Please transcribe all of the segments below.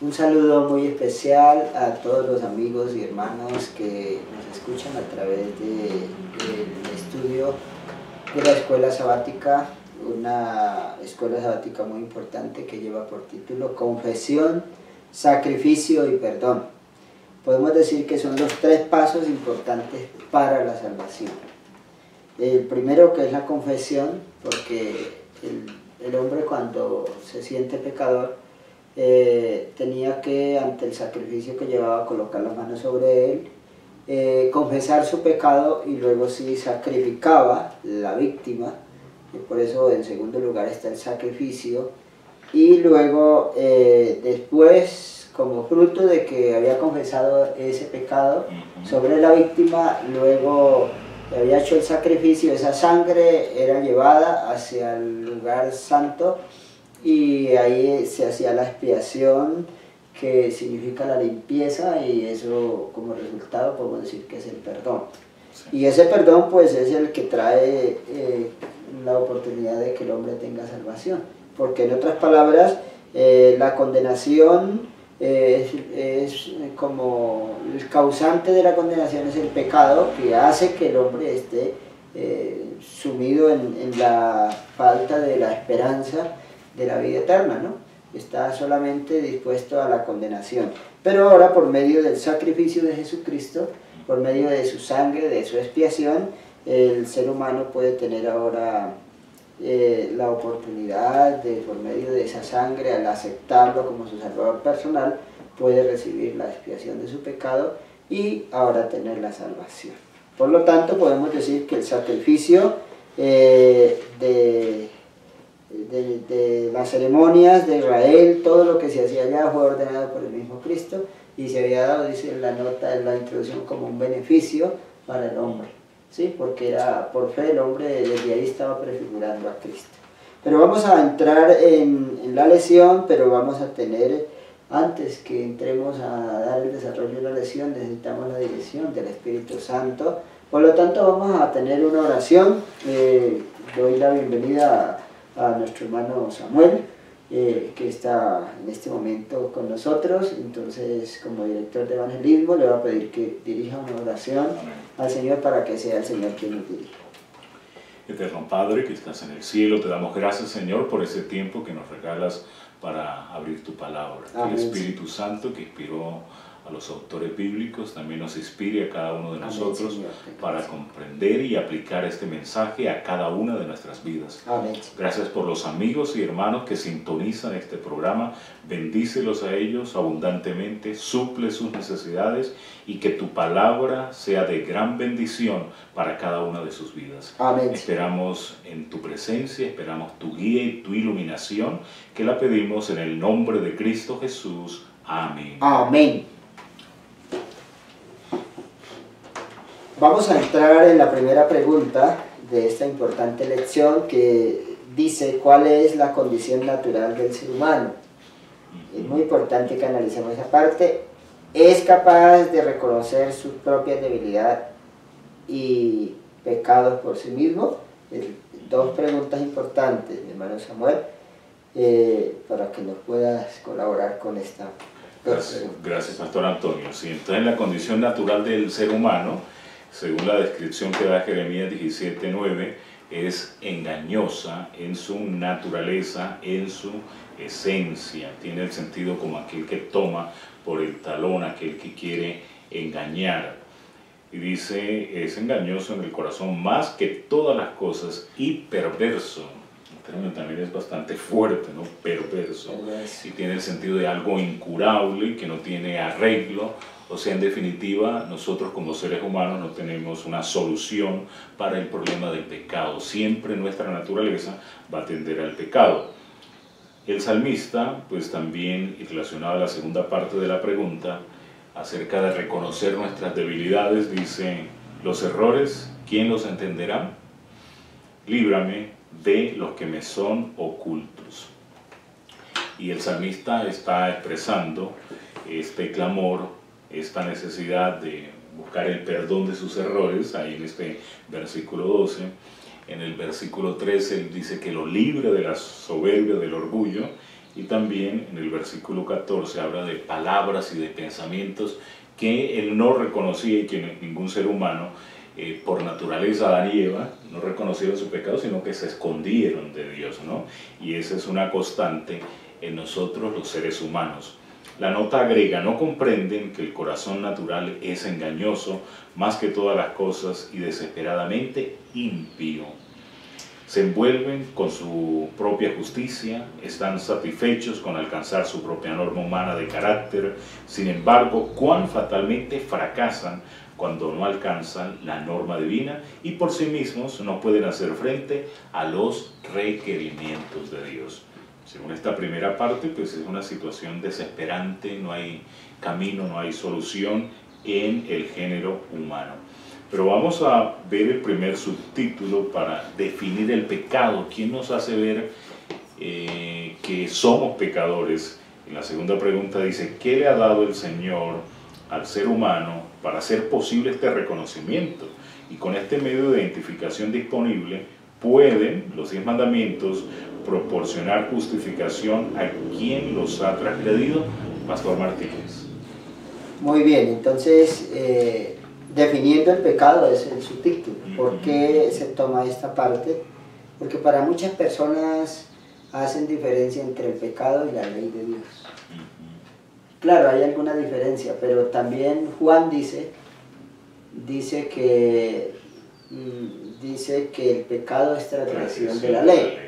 Un saludo muy especial a todos los amigos y hermanos que nos escuchan a través del estudio de la Escuela Sabática, una escuela sabática muy importante que lleva por título Confesión, Sacrificio y Perdón. Podemos decir que son los tres pasos importantes para la salvación. El primero, que es la confesión, porque el hombre cuando se siente pecador tenía que, ante el sacrificio que llevaba, colocar las manos sobre él, confesar su pecado y luego sí sacrificaba la víctima, y por eso en segundo lugar está el sacrificio, y luego después, como fruto de que había confesado ese pecado sobre la víctima, luego había hecho el sacrificio, esa sangre era llevada hacia el lugar santo y ahí se hacía la expiación, que significa la limpieza, y eso como resultado podemos decir que es el perdón. Y ese perdón pues es el que trae la oportunidad de que el hombre tenga salvación, porque en otras palabras la condenación es como el causante de la condenación es el pecado, que hace que el hombre esté sumido en la falta de la esperanza de la vida eterna, ¿no? Está solamente dispuesto a la condenación. Pero ahora, por medio del sacrificio de Jesucristo, por medio de su sangre, de su expiación, el ser humano puede tener ahora la oportunidad de, por medio de esa sangre, al aceptarlo como su salvador personal, puede recibir la expiación de su pecado y ahora tener la salvación. Por lo tanto, podemos decir que el sacrificio de las ceremonias de Israel, todo lo que se hacía allá fue ordenado por el mismo Cristo y se había dado, dice la nota en la introducción, como un beneficio para el hombre, ¿sí? Porque era por fe, el hombre desde ahí estaba prefigurando a Cristo. Pero vamos a entrar en la lección, pero vamos a tener, antes que entremos a dar el desarrollo de la lección, necesitamos la dirección del Espíritu Santo. Por lo tanto, vamos a tener una oración. Doy la bienvenida a nuestro hermano Samuel, que está en este momento con nosotros. Entonces, como director de evangelismo, le voy a pedir que dirija una oración al Señor para que sea el Señor quien nos dirija. Eterno Padre, que estás en el cielo, te damos gracias, Señor, por ese tiempo que nos regalas para abrir tu palabra. Amén. El Espíritu Santo, que inspiró a los autores bíblicos, también nos inspire a cada uno de nosotros. Amén, para comprender y aplicar este mensaje a cada una de nuestras vidas. Amén. Gracias por los amigos y hermanos que sintonizan este programa. Bendícelos a ellos abundantemente, suple sus necesidades y que tu palabra sea de gran bendición para cada una de sus vidas. Amén. Esperamos en tu presencia, esperamos tu guía y tu iluminación, que la pedimos en el nombre de Cristo Jesús. Amén. Amén. Vamos a entrar en la primera pregunta de esta importante lección, que dice: ¿cuál es la condición natural del ser humano? Es muy importante que analicemos esa parte. ¿Es capaz de reconocer su propia debilidad y pecados por sí mismo? Dos preguntas importantes, mi hermano Samuel, para que nos puedas colaborar con esta. Gracias, Pastor Antonio. Sí, entonces la condición natural del ser humano, según la descripción que da Jeremías 17:9, es engañosa en su naturaleza, en su esencia. Tiene el sentido como aquel que toma por el talón, aquel que quiere engañar. Y dice, es engañoso en el corazón más que todas las cosas y perverso. El término también es bastante fuerte, ¿no? Perverso. Y tiene el sentido de algo incurable, que no tiene arreglo. O sea, en definitiva, nosotros como seres humanos no tenemos una solución para el problema del pecado. Siempre nuestra naturaleza va a tender al pecado. El salmista, pues también, y relacionado a la segunda parte de la pregunta, acerca de reconocer nuestras debilidades, dice: los errores, ¿quién los entenderá? Líbrame de los que me son ocultos. Y el salmista está expresando este clamor, esta necesidad de buscar el perdón de sus errores, ahí en este versículo 12. En el versículo 13 él dice que lo libre de la soberbia, del orgullo, Y también en el versículo 14 habla de palabras y de pensamientos que él no reconocía y que ningún ser humano, por naturaleza Adán y Eva, no reconocieron su pecado, sino que se escondieron de Dios, ¿no? Y esa es una constante en nosotros los seres humanos. La nota agrega: no comprenden que el corazón natural es engañoso más que todas las cosas y desesperadamente impío. Se envuelven con su propia justicia, están satisfechos con alcanzar su propia norma humana de carácter. Sin embargo, cuán fatalmente fracasan cuando no alcanzan la norma divina y por sí mismos no pueden hacer frente a los requerimientos de Dios. Según esta primera parte, pues es una situación desesperante, no hay camino, no hay solución en el género humano. Pero vamos a ver el primer subtítulo para definir el pecado. ¿Quién nos hace ver que somos pecadores? En la segunda pregunta dice: ¿qué le ha dado el Señor al ser humano para hacer posible este reconocimiento? Y con este medio de identificación disponible, pueden los 10 mandamientos proporcionar justificación a quien los ha transgredido. Pastor Martínez. Muy bien, entonces definiendo el pecado es el subtítulo. ¿Por qué se toma esta parte? Porque para muchas personas hacen diferencia entre el pecado y la ley de Dios. Claro, hay alguna diferencia, pero también Juan dice que el pecado es transgresión de la ley.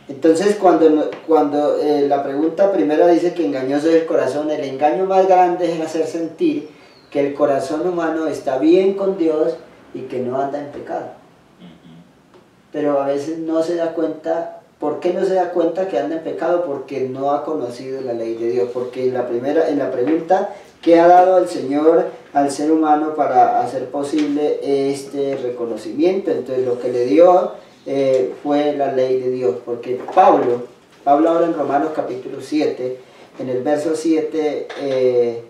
Entonces cuando la pregunta primera dice que engañoso es el corazón, el engaño más grande es hacer sentir que el corazón humano está bien con Dios y que no anda en pecado. Pero a veces no se da cuenta. ¿Por qué no se da cuenta que anda en pecado? Porque no ha conocido la ley de Dios. Porque en la pregunta, ¿qué ha dado el Señor al ser humano para hacer posible este reconocimiento? Entonces lo que le dio fue la ley de Dios. Porque Pablo ahora en Romanos capítulo 7, en el verso 7,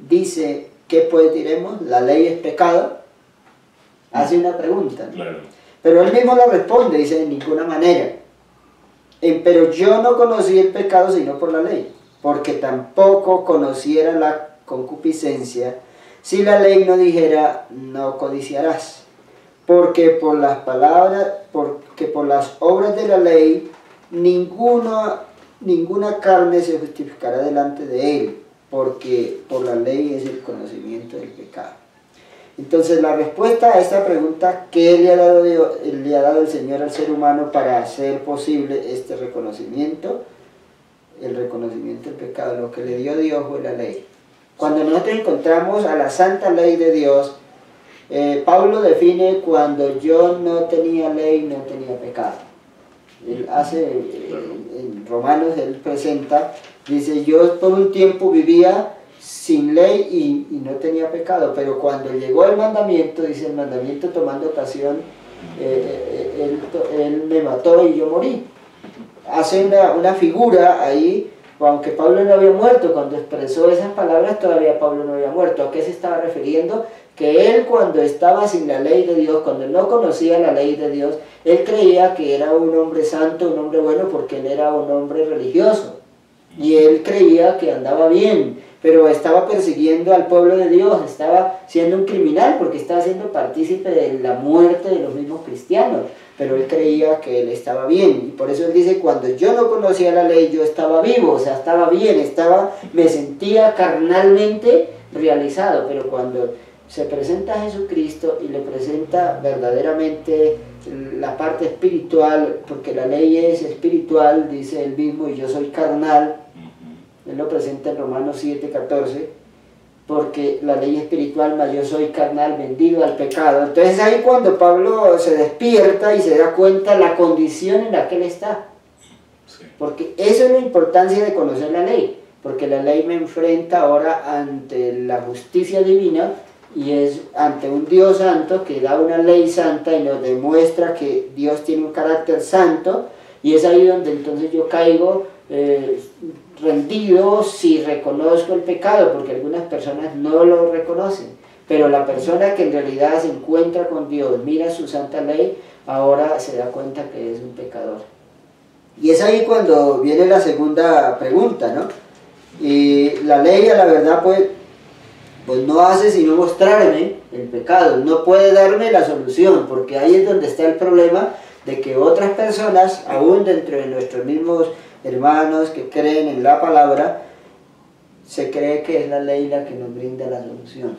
dice: ¿qué pues diremos? ¿La ley es pecado? Hace una pregunta, ¿no? Claro. Pero él mismo la responde, dice: en ninguna manera. Pero yo no conocí el pecado sino por la ley, porque tampoco conociera la concupiscencia si la ley no dijera: no codiciarás. Porque por las obras de la ley ninguna carne se justificará delante de él, porque por la ley es el conocimiento del pecado. Entonces la respuesta a esta pregunta: ¿qué le ha dado el Señor al ser humano para hacer posible este reconocimiento? El reconocimiento del pecado. Lo que le dio Dios fue la ley. Cuando nosotros encontramos a la santa ley de Dios, Pablo define: cuando yo no tenía ley, no tenía pecado. Él hace, en Romanos, él presenta, dice: yo por un tiempo vivía sin ley y no tenía pecado, pero cuando llegó el mandamiento, dice el mandamiento tomando ocasión, él me mató y yo morí. Hace una figura ahí, aunque Pablo no había muerto, cuando expresó esas palabras todavía Pablo no había muerto. ¿A qué se estaba refiriendo? Que él, cuando estaba sin la ley de Dios, cuando no conocía la ley de Dios, él creía que era un hombre santo, un hombre bueno, porque él era un hombre religioso. Y él creía que andaba bien, pero estaba persiguiendo al pueblo de Dios, estaba siendo un criminal porque estaba siendo partícipe de la muerte de los mismos cristianos, pero él creía que él estaba bien, y por eso él dice: cuando yo no conocía la ley, yo estaba vivo, o sea, estaba bien, me sentía carnalmente realizado. Pero cuando se presenta a Jesucristo y le presenta verdaderamente la parte espiritual, porque la ley es espiritual, dice él mismo, y yo soy carnal. Él lo presenta en Romanos 7:14, porque la ley espiritual, mas yo soy carnal, vendido al pecado. Entonces ahí cuando Pablo se despierta y se da cuenta la condición en la que él está. Porque eso es la importancia de conocer la ley, porque la ley me enfrenta ahora ante la justicia divina, y es ante un Dios santo que da una ley santa y nos demuestra que Dios tiene un carácter santo, y es ahí donde entonces yo caigo rendido si reconozco el pecado, porque algunas personas no lo reconocen, pero la persona que en realidad se encuentra con Dios, mira su santa ley, ahora se da cuenta que es un pecador. Y es ahí cuando viene la segunda pregunta, ¿no? Y la ley, a la verdad, pues no hace sino mostrarme el pecado, no puede darme la solución, porque ahí es donde está el problema de que otras personas, aún dentro de nuestros mismos hermanos que creen en la palabra, se cree que es la ley la que nos brinda la solución,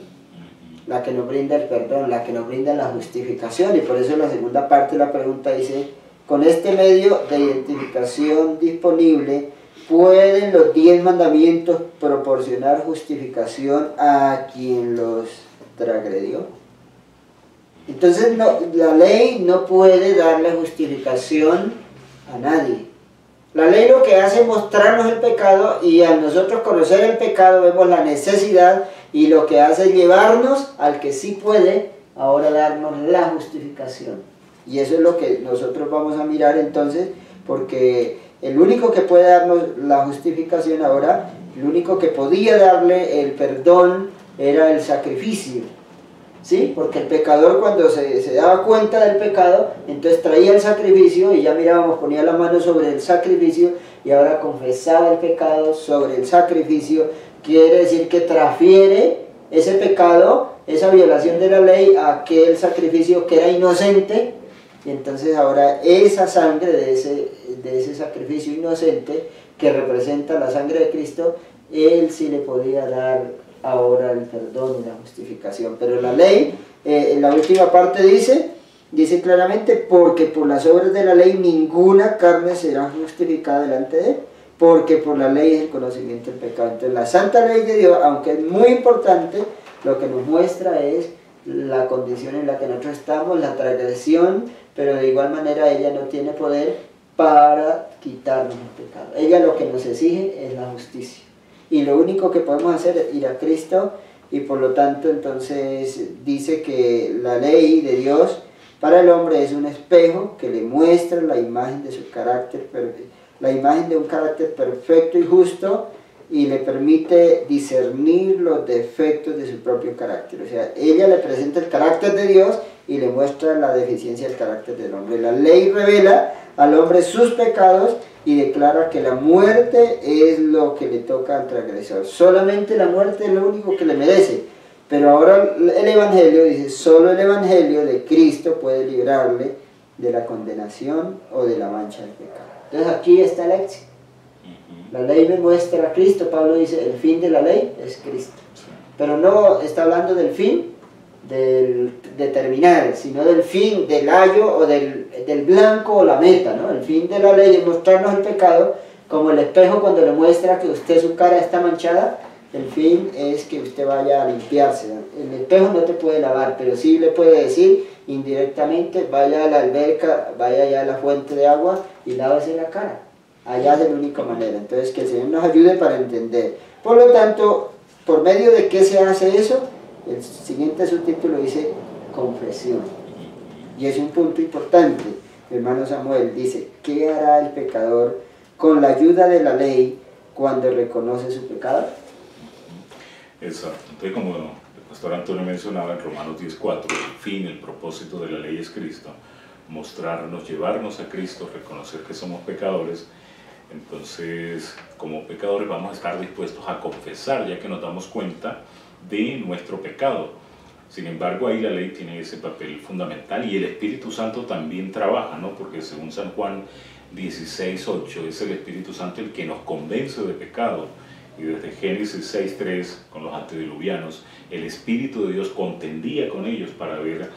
la que nos brinda el perdón, la que nos brinda la justificación. Y por eso la segunda parte de la pregunta dice: con este medio de identificación disponible, ¿pueden los 10 mandamientos proporcionar justificación a quien los transgredió? Entonces la ley no puede darle justificación a nadie. La ley lo que hace es mostrarnos el pecado, y al nosotros conocer el pecado vemos la necesidad, y lo que hace es llevarnos al que sí puede ahora darnos la justificación. Y eso es lo que nosotros vamos a mirar entonces, porque el único que puede darnos la justificación ahora, el único que podía darle el perdón, era el sacrificio. ¿Sí? Porque el pecador, cuando se daba cuenta del pecado, entonces traía el sacrificio, y ya mirábamos, ponía la mano sobre el sacrificio, y ahora confesaba el pecado sobre el sacrificio. Quiere decir que transfiere ese pecado, esa violación de la ley, a aquel sacrificio que era inocente. Y entonces ahora esa sangre de ese sacrificio inocente, que representa la sangre de Cristo, él sí le podía dar ahora el perdón y la justificación. Pero la ley, en la última parte dice claramente: porque por las obras de la ley ninguna carne será justificada delante de él, porque por la ley es el conocimiento del pecado. Entonces la santa ley de Dios, aunque es muy importante, lo que nos muestra es la condición en la que nosotros estamos, la transgresión, pero de igual manera ella no tiene poder para quitarnos el pecado. Ella lo que nos exige es la justicia. Y lo único que podemos hacer es ir a Cristo, y por lo tanto entonces dice que la ley de Dios para el hombre es un espejo que le muestra la imagen de su carácter, la imagen de un carácter perfecto y justo, y le permite discernir los defectos de su propio carácter. O sea, ella le presenta el carácter de Dios y le muestra la deficiencia del carácter del hombre. La ley revela al hombre sus pecados y declara que la muerte es lo que le toca al transgresor. Solamente la muerte es lo único que le merece. Pero ahora el Evangelio dice: solo el Evangelio de Cristo puede librarle de la condenación o de la mancha del pecado. Entonces aquí está el éxito. La ley me muestra a Cristo. Pablo dice: el fin de la ley es Cristo. Pero no está hablando del fin de terminar, sino del fin, del ayo o del blanco o la meta, ¿no? El fin de la ley es mostrarnos el pecado, como el espejo cuando le muestra que su cara está manchada. El fin es que usted vaya a limpiarse. El espejo no te puede lavar, pero sí le puede decir indirectamente: vaya a la alberca, vaya allá a la fuente de agua y lávese la cara. Allá es la única manera. Entonces, que el Señor nos ayude para entender. Por lo tanto, ¿por medio de qué se hace eso? El siguiente subtítulo dice: confesión. Y es un punto importante. Mi hermano Samuel dice: ¿qué hará el pecador con la ayuda de la ley cuando reconoce su pecado? Exacto. Entonces, como el pastor Antonio mencionaba en Romanos 10:4, el fin, el propósito de la ley es Cristo, mostrarnos, llevarnos a Cristo, reconocer que somos pecadores. Entonces, como pecadores vamos a estar dispuestos a confesar, ya que nos damos cuenta de nuestro pecado. Sin embargo, ahí la ley tiene ese papel fundamental, y el Espíritu Santo también trabaja, ¿no? Porque según San Juan 16:8, es el Espíritu Santo el que nos convence de pecado. Y desde Génesis 6:3, con los antediluvianos, el Espíritu de Dios contendía con ellos para ver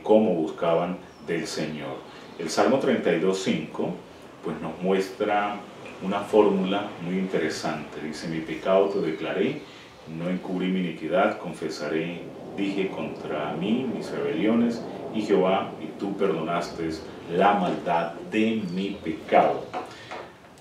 cómo buscaban del Señor. El Salmo 32:5 pues nos muestra una fórmula muy interesante. Dice: mi pecado te declaré, no encubrí mi iniquidad, confesaré, dije contra mí mis rebeliones, y Jehová, y tú perdonaste la maldad de mi pecado.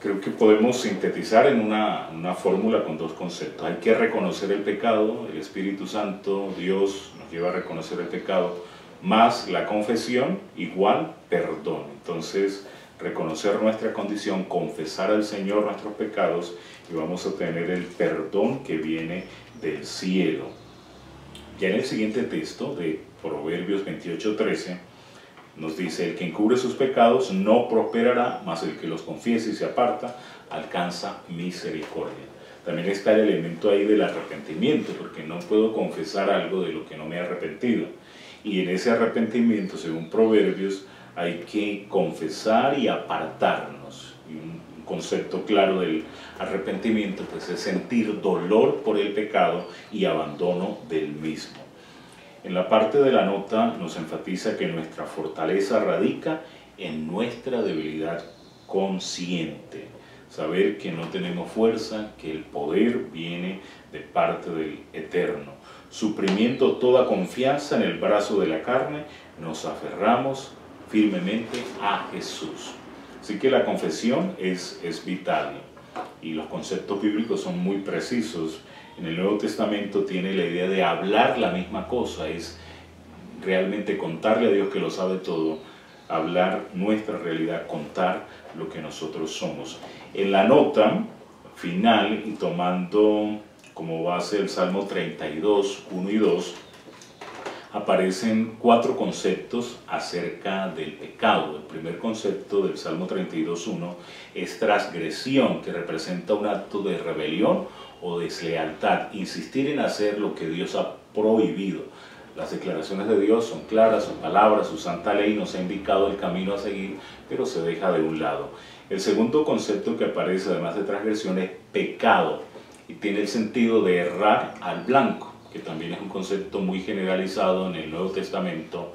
Creo que podemos sintetizar en una fórmula con dos conceptos. Hay que reconocer el pecado, el Espíritu Santo, Dios nos lleva a reconocer el pecado, más la confesión igual perdón. Entonces, reconocer nuestra condición, confesar al Señor nuestros pecados, y vamos a tener el perdón que viene del cielo. Ya en el siguiente texto de Proverbios 28:13, Nos dice, el que encubre sus pecados no prosperará, mas el que los confiese y se aparta alcanza misericordia. También está el elemento ahí del arrepentimiento, porque no puedo confesar algo de lo que no me he arrepentido. Y en ese arrepentimiento, según Proverbios, hay que confesar y apartarnos. Y un concepto claro del arrepentimiento pues es sentir dolor por el pecado y abandono del mismo. En la parte de la nota nos enfatiza que nuestra fortaleza radica en nuestra debilidad consciente. Saber que no tenemos fuerza, que el poder viene de parte del Eterno. Suprimiendo toda confianza en el brazo de la carne, nos aferramos firmemente a Jesús. Así que la confesión es vital y los conceptos bíblicos son muy precisos. En el Nuevo Testamento tiene la idea de hablar la misma cosa, es realmente contarle a Dios que lo sabe todo, hablar nuestra realidad, contar lo que nosotros somos. En la nota final, y tomando como base el Salmo 32, 1 y 2, aparecen 4 conceptos acerca del pecado. El primer concepto del Salmo 32, 1 es transgresión, que representa un acto de rebelión o deslealtad, insistir en hacer lo que Dios ha prohibido. Las declaraciones de Dios son claras, sus palabras, su santa ley nos ha indicado el camino a seguir, pero se deja de un lado. El segundo concepto que aparece, además de transgresión, es pecado, y tiene el sentido de errar al blanco, que también es un concepto muy generalizado en el Nuevo Testamento.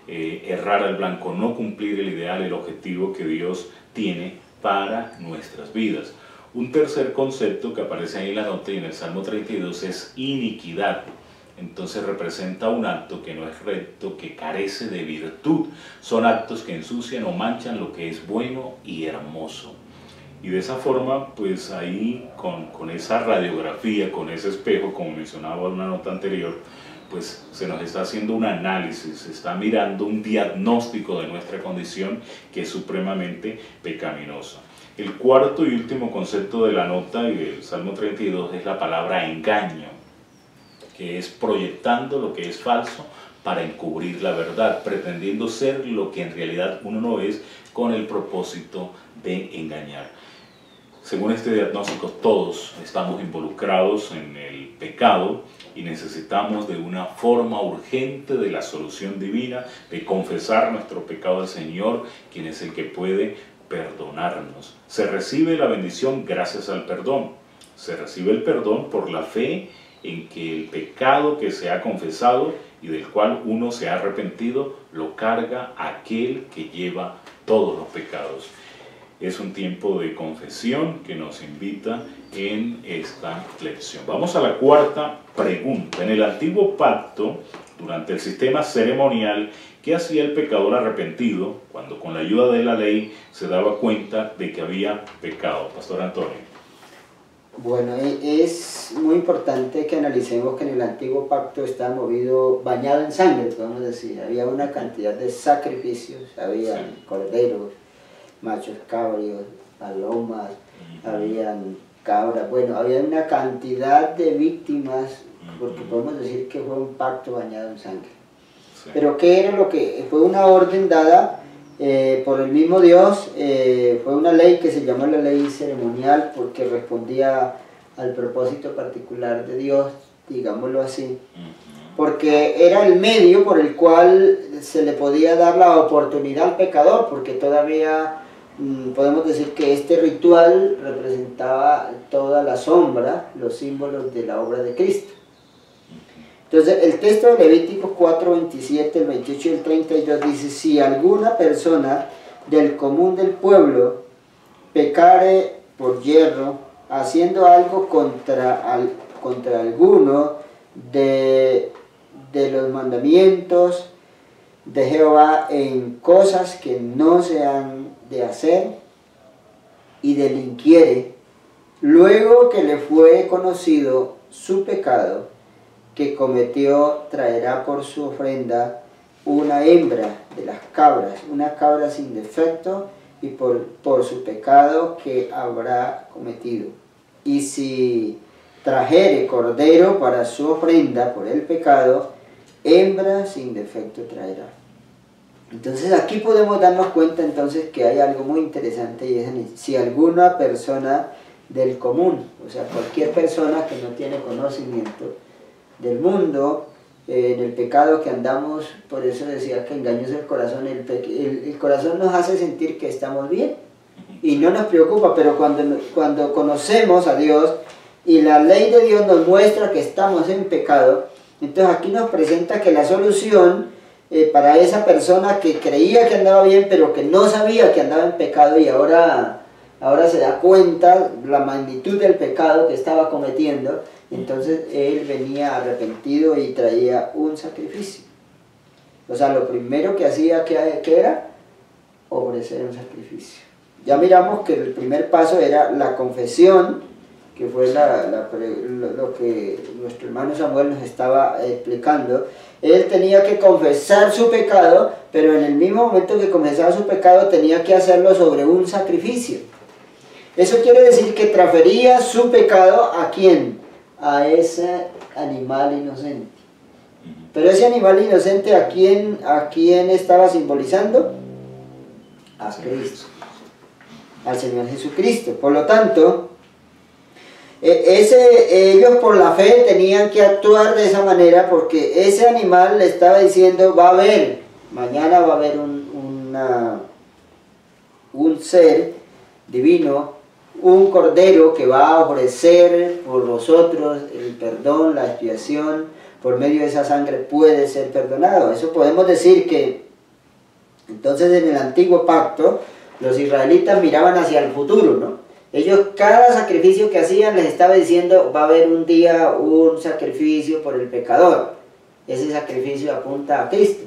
Errar al blanco, no cumplir el ideal, el objetivo que Dios tiene para nuestras vidas. Un tercer concepto que aparece ahí en la nota y en el Salmo 32 es iniquidad. Entonces representa un acto que no es recto, que carece de virtud. Son actos que ensucian o manchan lo que es bueno y hermoso. Y de esa forma, pues ahí con esa radiografía, con ese espejo, como mencionaba en una nota anterior, pues se nos está haciendo un análisis, se está mirando un diagnóstico de nuestra condición que es supremamente pecaminosa. El cuarto y último concepto de la nota y del Salmo 32 es la palabra engaño, que es proyectando lo que es falso para encubrir la verdad, pretendiendo ser lo que en realidad uno no es, con el propósito de engañar. Según este diagnóstico, todos estamos involucrados en el pecado y necesitamos de una forma urgente de la solución divina, de confesar nuestro pecado al Señor, quien es el que puede perdonarnos. Se recibe la bendición gracias al perdón. Se recibe el perdón por la fe en que el pecado que se ha confesado y del cual uno se ha arrepentido, lo carga aquel que lleva todos los pecados. Es un tiempo de confesión que nos invita en esta lección. Vamos a la cuarta pregunta. En el antiguo pacto, durante el sistema ceremonial, ¿qué hacía el pecador arrepentido cuando con la ayuda de la ley se daba cuenta de que había pecado? Pastor Antonio. Bueno, es muy importante que analicemos que en el antiguo pacto estaba movido, bañado en sangre, podemos decir. Había una cantidad de sacrificios, había corderos, machos cabríos, palomas, habían cabras, bueno, había una cantidad de víctimas, porque podemos decir que fue un pacto bañado en sangre. Sí. Pero ¿qué era lo que fue? Una orden dada por el mismo Dios, fue una ley que se llamó la ley ceremonial porque respondía al propósito particular de Dios, digámoslo así, porque era el medio por el cual se le podía dar la oportunidad al pecador, porque todavía podemos decir que este ritual representaba toda la sombra, los símbolos de la obra de Cristo. Entonces el texto de Levítico 4, 27, el 28 y el 32 dice: si alguna persona del común del pueblo pecare por yerro, haciendo algo contra alguno de los mandamientos de Jehová en cosas que no se han de hacer, y delinquiere, luego que le fue conocido su pecado que cometió, traerá por su ofrenda una hembra de las cabras, una cabra sin defecto, y por su pecado que habrá cometido. Y si trajere cordero para su ofrenda por el pecado, hembra sin defecto traerá. Entonces aquí podemos darnos cuenta entonces que hay algo muy interesante, y es si alguna persona del común, o sea, cualquier persona que no tiene conocimiento del mundo, en el pecado que andamos, por eso decía que engañoso el corazón, el corazón nos hace sentir que estamos bien y no nos preocupa, pero cuando conocemos a Dios y la ley de Dios nos muestra que estamos en pecado, entonces aquí nos presenta que la solución para esa persona que creía que andaba bien, pero que no sabía que andaba en pecado y ahora se da cuenta la magnitud del pecado que estaba cometiendo, entonces él venía arrepentido y traía un sacrificio. O sea, lo primero que hacía, ¿qué era? Ofrecer un sacrificio. Ya miramos que el primer paso era la confesión, que fue lo que nuestro hermano Samuel nos estaba explicando. Él tenía que confesar su pecado, pero en el mismo momento que confesaba su pecado tenía que hacerlo sobre un sacrificio. Eso quiere decir que transfería su pecado ¿a quién? A ese animal inocente. Pero ese animal inocente, ¿a quién estaba simbolizando? A Cristo, al Señor Jesucristo. Por lo tanto, ellos por la fe tenían que actuar de esa manera, porque ese animal le estaba diciendo, mañana va a haber un ser divino, un cordero que va a ofrecer por nosotros el perdón, la expiación, por medio de esa sangre puede ser perdonado. Eso podemos decir que entonces en el antiguo pacto los israelitas miraban hacia el futuro, ¿no? Ellos cada sacrificio que hacían les estaba diciendo va a haber un día un sacrificio por el pecador. Ese sacrificio apunta a Cristo.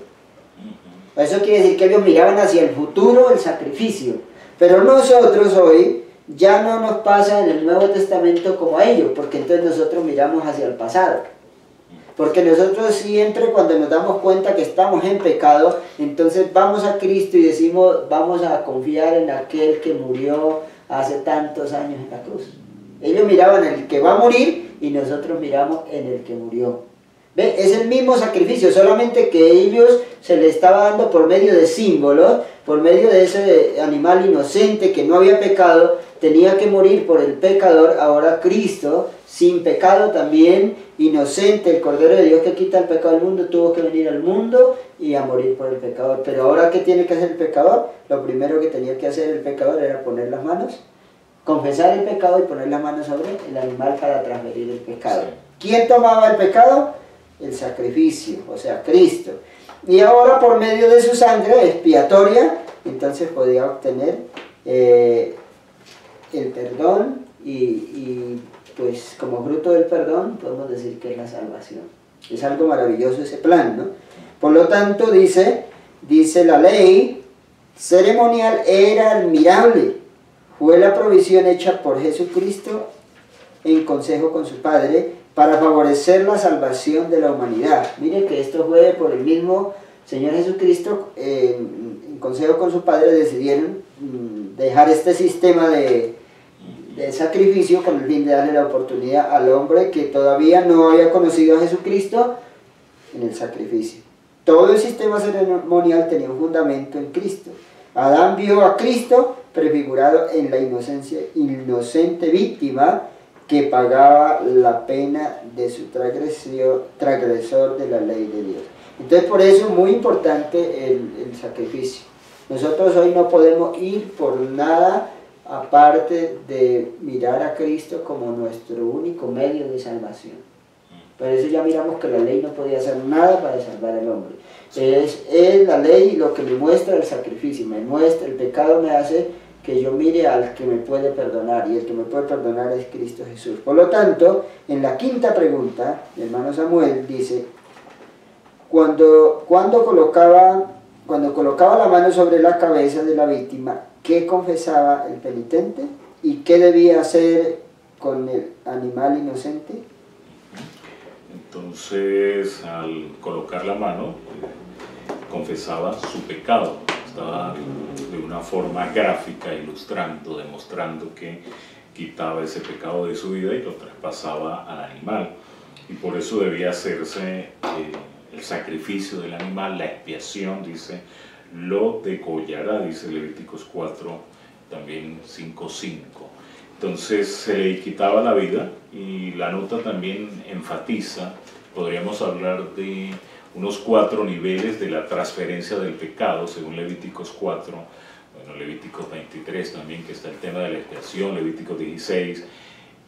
Eso quiere decir que ellos miraban hacia el futuro el sacrificio. Pero nosotros hoy ya no nos pasa en el Nuevo Testamento como a ellos, porque entonces nosotros miramos hacia el pasado. Porque nosotros siempre cuando nos damos cuenta que estamos en pecado, entonces vamos a Cristo y decimos, vamos a confiar en aquel que murió hace tantos años en la cruz. Ellos miraban en el que va a morir y nosotros miramos en el que murió. ¿Ve? Es el mismo sacrificio, solamente que ellos se le estaba dando por medio de símbolos, por medio de ese animal inocente que no había pecado, tenía que morir por el pecador. Ahora Cristo, sin pecado también, inocente, el Cordero de Dios que quita el pecado del mundo, tuvo que venir al mundo y a morir por el pecador. Pero ahora, ¿qué tiene que hacer el pecador? Lo primero que tenía que hacer el pecador era poner las manos, confesar el pecado y poner las manos sobre el animal para transferir el pecado. ¿Quién tomaba el pecado? El sacrificio, o sea, Cristo. Y ahora por medio de su sangre expiatoria, entonces podía obtener el perdón y pues como fruto del perdón podemos decir que es la salvación. Es algo maravilloso ese plan, ¿no? Por lo tanto, dice la ley ceremonial era admirable. Fue la provisión hecha por Jesucristo en consejo con su Padre para favorecer la salvación de la humanidad. Miren que esto fue por el mismo Señor Jesucristo, en consejo con su Padre decidieron dejar este sistema de sacrificio con el fin de darle la oportunidad al hombre que todavía no había conocido a Jesucristo en el sacrificio. Todo el sistema ceremonial tenía un fundamento en Cristo. Adán vio a Cristo prefigurado en la inocente víctima que pagaba la pena de su transgresor de la ley de Dios. Entonces por eso es muy importante el sacrificio. Nosotros hoy no podemos ir por nada aparte de mirar a Cristo como nuestro único medio de salvación. Por eso ya miramos que la ley no podía hacer nada para salvar al hombre. Es la ley lo que me muestra el sacrificio, me muestra el pecado, me hace que yo mire al que me puede perdonar, y el que me puede perdonar es Cristo Jesús. Por lo tanto, en la quinta pregunta, mi hermano Samuel dice, cuando colocaba la mano sobre la cabeza de la víctima, ¿qué confesaba el penitente? ¿Y qué debía hacer con el animal inocente? Entonces, al colocar la mano, confesaba su pecado. Estaba de una forma gráfica ilustrando, demostrando que quitaba ese pecado de su vida y lo traspasaba al animal. Y por eso debía hacerse el sacrificio del animal, la expiación, dice lo degollará, dice Levíticos 4, también 5:5. Entonces se le quitaba la vida, y la nota también enfatiza, podríamos hablar de unos 4 niveles de la transferencia del pecado, según Levíticos 4, bueno, Levíticos 23 también, que está el tema de la expiación, Levíticos 16,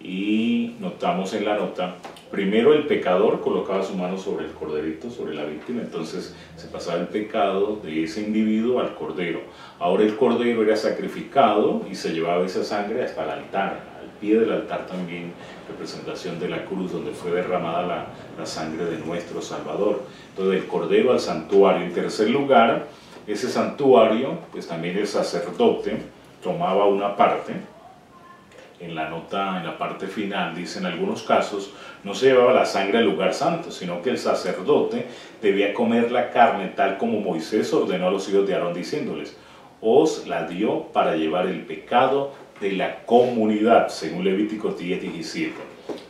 y notamos en la nota, primero el pecador colocaba su mano sobre el corderito, sobre la víctima, entonces se pasaba el pecado de ese individuo al cordero. Ahora el cordero era sacrificado y se llevaba esa sangre hasta el altar, al pie del altar también, representación de la cruz donde fue derramada la sangre de nuestro Salvador. Entonces el cordero al santuario. En tercer lugar, ese santuario, pues también el sacerdote tomaba una parte. En la nota, en la parte final, dice: en algunos casos no se llevaba la sangre al lugar santo, sino que el sacerdote debía comer la carne tal como Moisés ordenó a los hijos de Aarón, diciéndoles: os la dio para llevar el pecado de la comunidad, según Levíticos 10:17.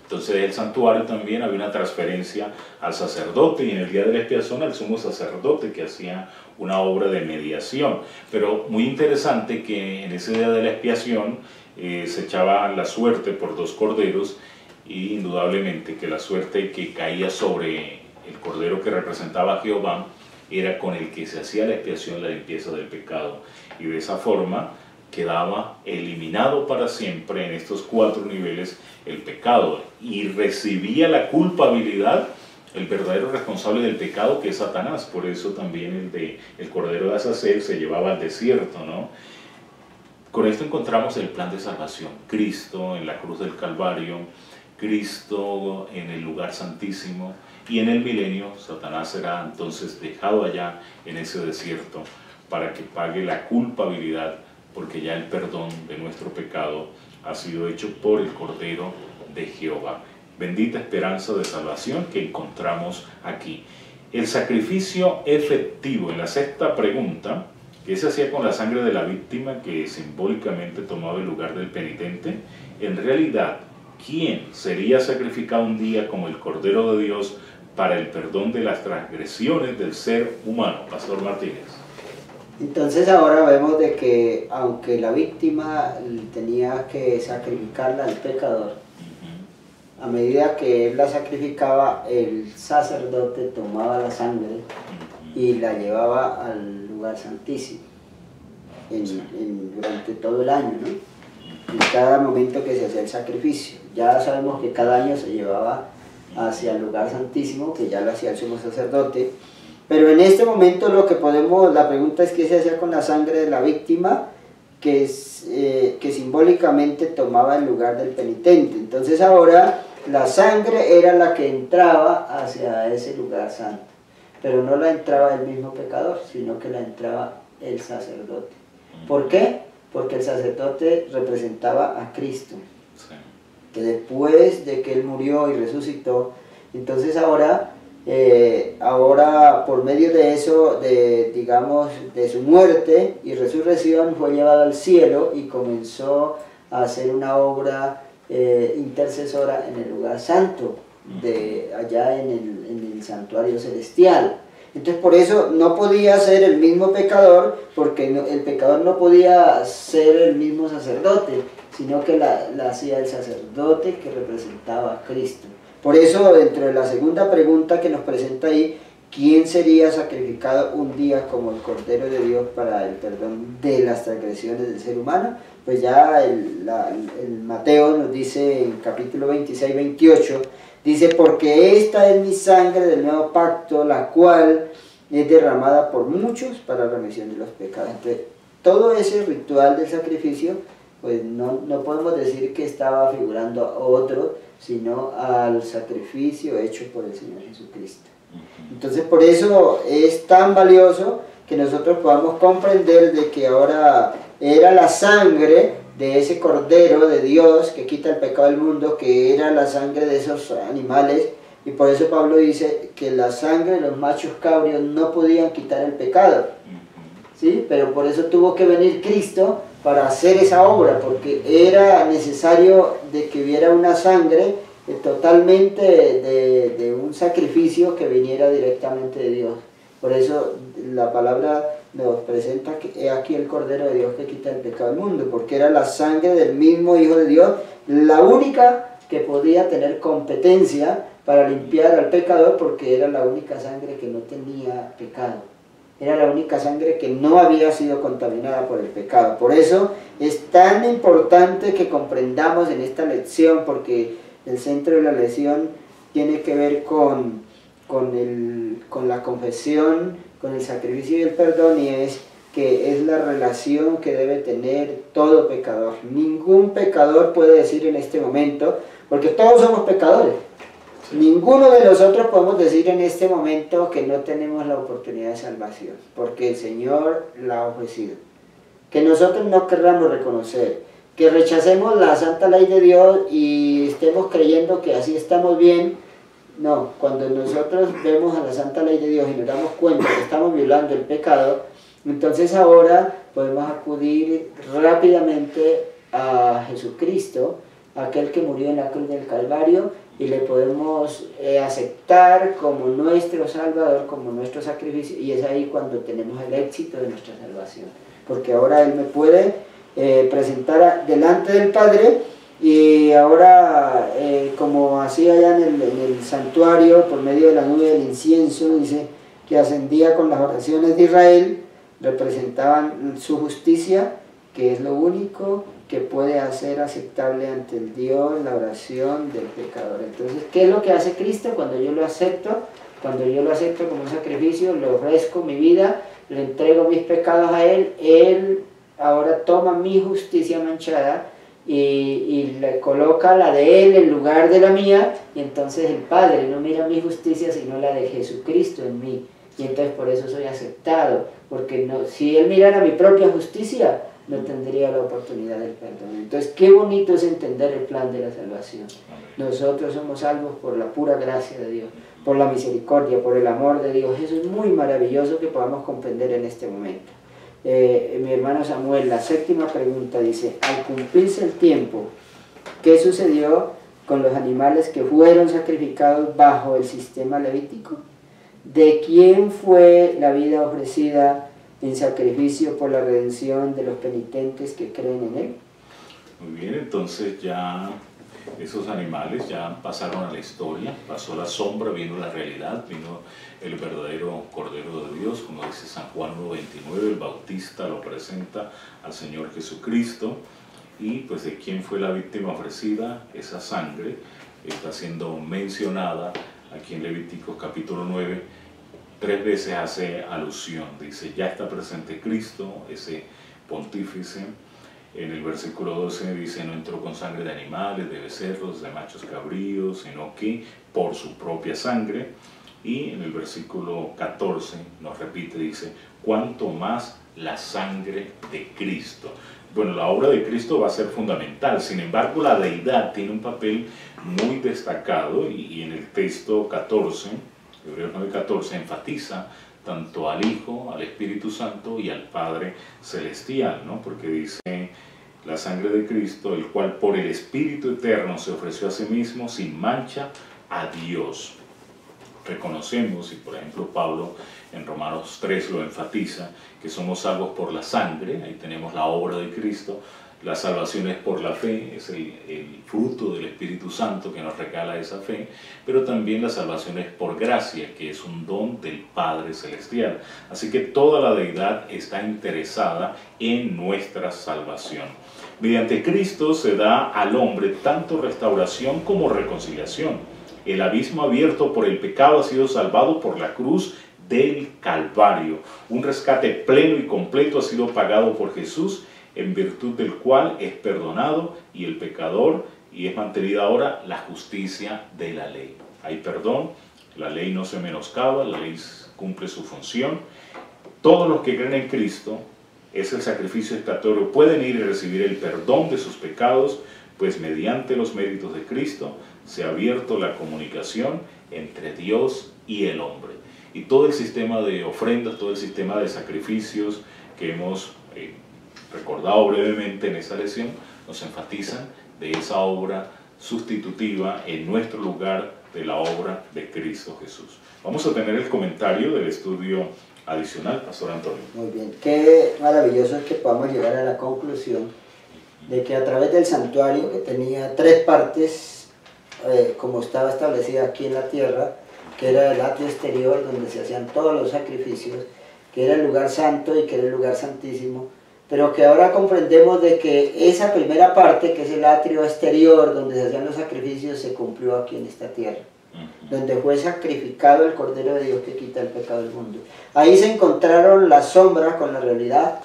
Entonces del santuario también había una transferencia al sacerdote, y en el día de la expiación al sumo sacerdote, que hacía una obra de mediación. Pero muy interesante que en ese día de la expiación se echaba la suerte por 2 corderos, y indudablemente que la suerte que caía sobre el cordero que representaba a Jehová era con el que se hacía la expiación, la limpieza del pecado, y de esa forma quedaba eliminado para siempre en estos 4 niveles el pecado, y recibía la culpabilidad el verdadero responsable del pecado, que es Satanás. Por eso también el cordero de Azazel se llevaba al desierto, ¿no? Con esto encontramos el plan de salvación: Cristo en la cruz del Calvario, Cristo en el lugar santísimo, y en el milenio Satanás será entonces dejado allá en ese desierto para que pague la culpabilidad, porque ya el perdón de nuestro pecado ha sido hecho por el Cordero de Jehová. Bendita esperanza de salvación que encontramos aquí. El sacrificio efectivo, en la sexta pregunta, ¿qué se hacía con la sangre de la víctima que simbólicamente tomaba el lugar del penitente? En realidad, ¿quién sería sacrificado un día como el Cordero de Dios para el perdón de las transgresiones del ser humano? Pastor Martínez. Entonces ahora vemos de que aunque la víctima tenía que sacrificarla al pecador, a medida que él la sacrificaba, el sacerdote tomaba la sangre y la llevaba al lugar santísimo durante todo el año, ¿no? En cada momento que se hacía el sacrificio. Ya sabemos que cada año se llevaba hacia el lugar santísimo, que ya lo hacía el sumo sacerdote. Pero en este momento la pregunta es: ¿qué se hacía con la sangre de la víctima que simbólicamente tomaba el lugar del penitente? Entonces ahora la sangre era la que entraba hacia ese lugar santo, pero no la entraba el mismo pecador, sino que la entraba el sacerdote. ¿Por qué? Porque el sacerdote representaba a Cristo, que después de que él murió y resucitó, entonces ahora por medio de eso, de su muerte y resurrección, fue llevado al cielo y comenzó a hacer una obra intercesora en el lugar santo, allá en el santuario celestial. Entonces por eso no podía ser el mismo pecador, porque el pecador no podía ser el mismo sacerdote, sino que la hacía el sacerdote que representaba a Cristo. Por eso, dentro de la segunda pregunta que nos presenta ahí, ¿quién sería sacrificado un día como el Cordero de Dios para el perdón de las transgresiones del ser humano? Pues ya el Mateo nos dice en capítulo 26, 28, dice: porque esta es mi sangre del nuevo pacto, la cual es derramada por muchos para la remisión de los pecados. Entonces, todo ese ritual del sacrificio, pues no podemos decir que estaba figurando a otro, sino al sacrificio hecho por el Señor Jesucristo. Entonces por eso es tan valioso que nosotros podamos comprender de que ahora era la sangre de ese Cordero de Dios que quita el pecado del mundo, que era la sangre de esos animales, y por eso Pablo dice que la sangre de los machos cabríos no podían quitar el pecado, ¿sí? Pero por eso tuvo que venir Cristo para hacer esa obra, porque era necesario de que hubiera una sangre totalmente de un sacrificio que viniera directamente de Dios. Por eso la palabra nos presenta que he aquí el Cordero de Dios que quita el pecado del mundo, porque era la sangre del mismo Hijo de Dios, la única que podía tener competencia para limpiar al pecador, porque era la única sangre que no tenía pecado. Era la única sangre que no había sido contaminada por el pecado. Por eso es tan importante que comprendamos en esta lección, porque el centro de la lección tiene que ver con la confesión, con el sacrificio y el perdón, y es que es la relación que debe tener todo pecador. Ningún pecador puede decir en este momento, porque todos somos pecadores, ninguno de nosotros podemos decir en este momento que no tenemos la oportunidad de salvación, porque el Señor la ha ofrecido. Que nosotros no querramos reconocer, que rechacemos la santa ley de Dios y estemos creyendo que así estamos bien. No, cuando nosotros vemos a la santa ley de Dios y nos damos cuenta que estamos violando el pecado, entonces ahora podemos acudir rápidamente a Jesucristo, aquel que murió en la cruz del Calvario, y le podemos aceptar como nuestro Salvador, como nuestro sacrificio, y es ahí cuando tenemos el éxito de nuestra salvación, porque ahora Él me puede presentar delante del Padre, y ahora como hacía allá en el santuario, por medio de la nube del incienso, dice que ascendía con las oraciones de Israel, representaban su justicia, que es lo único que puede hacer aceptable ante el Dios la oración del pecador. Entonces, ¿qué es lo que hace Cristo cuando yo lo acepto? Cuando yo lo acepto como un sacrificio, le ofrezco mi vida, le entrego mis pecados a Él, Él ahora toma mi justicia manchada y le coloca la de Él en lugar de la mía, y entonces el Padre no mira mi justicia sino la de Jesucristo en mí, y entonces por eso soy aceptado, porque no, si Él mirara mi propia justicia, no tendría la oportunidad del perdón. Entonces, qué bonito es entender el plan de la salvación. Nosotros somos salvos por la pura gracia de Dios, por la misericordia, por el amor de Dios. Eso es muy maravilloso que podamos comprender en este momento. Mi hermano Samuel, la séptima pregunta dice, al cumplirse el tiempo, ¿qué sucedió con los animales que fueron sacrificados bajo el sistema levítico? ¿De quién fue la vida ofrecida en sacrificio por la redención de los penitentes que creen en Él? Muy bien, entonces ya esos animales ya pasaron a la historia, pasó la sombra, vino la realidad, vino el verdadero Cordero de Dios, como dice San Juan 1:29, el Bautista lo presenta al Señor Jesucristo, y pues de quién fue la víctima ofrecida, esa sangre está siendo mencionada aquí en Levíticos capítulo 9, 3 veces hace alusión, dice, ya está presente Cristo, ese pontífice. En el versículo 12 dice, no entró con sangre de animales, de becerros, de machos cabríos, sino que por su propia sangre. Y en el versículo 14 nos repite, dice, cuanto más la sangre de Cristo. Bueno, la obra de Cristo va a ser fundamental, sin embargo la deidad tiene un papel muy destacado, y en el texto 14, Hebreos 9:14, enfatiza tanto al Hijo, al Espíritu Santo y al Padre Celestial, ¿no? Porque dice, la sangre de Cristo, el cual por el Espíritu Eterno se ofreció a sí mismo sin mancha a Dios. Reconocemos, y por ejemplo Pablo en Romanos 3 lo enfatiza, que somos salvos por la sangre, ahí tenemos la obra de Cristo. La salvación es por la fe, es el fruto del Espíritu Santo que nos regala esa fe, pero también la salvación es por gracia, que es un don del Padre Celestial. Así que toda la deidad está interesada en nuestra salvación. Mediante Cristo se da al hombre tanto restauración como reconciliación. El abismo abierto por el pecado ha sido salvado por la cruz del Calvario. Un rescate pleno y completo ha sido pagado por Jesús, en virtud del cual es perdonado y el pecador, y es mantenida ahora la justicia de la ley. Hay perdón, la ley no se menoscaba, la ley cumple su función. Todos los que creen en Cristo, es el sacrificio expiatorio, pueden ir y recibir el perdón de sus pecados, pues mediante los méritos de Cristo se ha abierto la comunicación entre Dios y el hombre. Y todo el sistema de ofrendas, todo el sistema de sacrificios que hemos recordado brevemente en esta lección, nos enfatizan de esa obra sustitutiva en nuestro lugar de la obra de Cristo Jesús. Vamos a tener el comentario del estudio adicional, Pastor Antonio. Muy bien, qué maravilloso es que podamos llegar a la conclusión de que a través del santuario, que tenía 3 partes, como estaba establecida aquí en la tierra, que era el atrio exterior donde se hacían todos los sacrificios, que era el lugar santo y que era el lugar santísimo, pero que ahora comprendemos de que esa primera parte, que es el atrio exterior donde se hacían los sacrificios, se cumplió aquí en esta tierra, donde fue sacrificado el Cordero de Dios que quita el pecado del mundo. Ahí se encontraron la sombra con la realidad,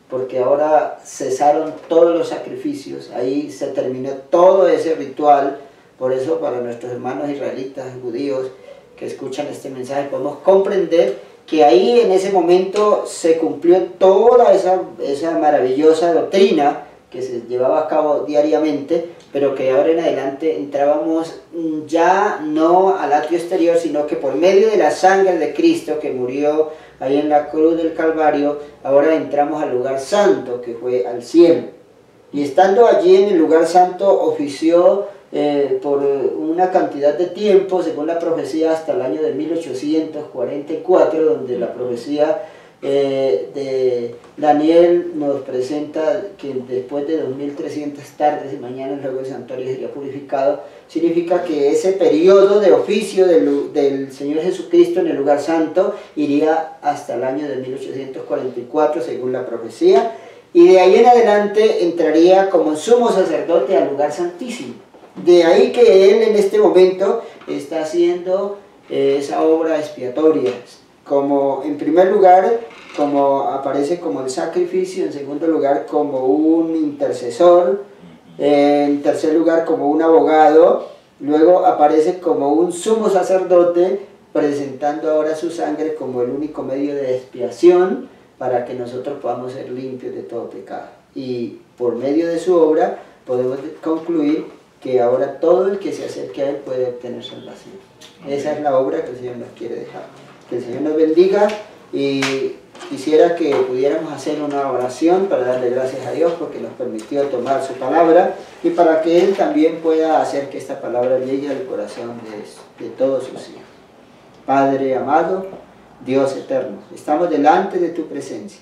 porque ahora cesaron todos los sacrificios, ahí se terminó todo ese ritual. Por eso para nuestros hermanos israelitas, judíos, que escuchan este mensaje, podemos comprender que ahí en ese momento se cumplió toda esa maravillosa doctrina que se llevaba a cabo diariamente, pero que ahora en adelante entrábamos ya no al atrio exterior, sino que por medio de la sangre de Cristo que murió ahí en la cruz del Calvario, ahora entramos al lugar santo, que fue al cielo. Y estando allí en el lugar santo, ofició por una cantidad de tiempo, según la profecía, hasta el año de 1844, donde la profecía de Daniel nos presenta que después de 2300 tardes y mañanas luego el santuario sería purificado. Significa que ese periodo de oficio del Señor Jesucristo en el lugar santo iría hasta el año de 1844, según la profecía, y de ahí en adelante entraría como sumo sacerdote al lugar santísimo. De ahí que él en este momento está haciendo esa obra expiatoria, como en primer lugar como aparece como el sacrificio, en segundo lugar como un intercesor, en tercer lugar como un abogado, luego aparece como un sumo sacerdote, presentando ahora su sangre como el único medio de expiación para que nosotros podamos ser limpios de todo pecado. Y por medio de su obra podemos concluir que ahora todo el que se acerque a él puede obtener salvación. Esa es la obra que el Señor nos quiere dejar. Que el Señor nos bendiga, y quisiera que pudiéramos hacer una oración para darle gracias a Dios porque nos permitió tomar su palabra y para que Él también pueda hacer que esta palabra llegue al corazón de todos sus hijos. Padre amado, Dios eterno, estamos delante de tu presencia.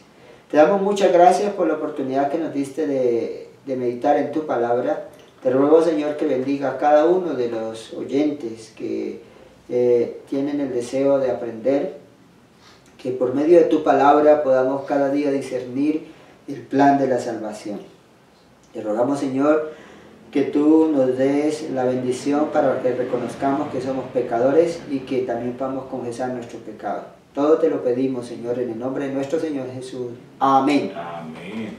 Te damos muchas gracias por la oportunidad que nos diste de meditar en tu palabra. Te ruego, Señor, que bendiga a cada uno de los oyentes que tienen el deseo de aprender, que por medio de tu palabra podamos cada día discernir el plan de la salvación. Te rogamos, Señor, que tú nos des la bendición para que reconozcamos que somos pecadores y que también podamos confesar nuestro pecado. Todo te lo pedimos, Señor, en el nombre de nuestro Señor Jesús. Amén. Amén.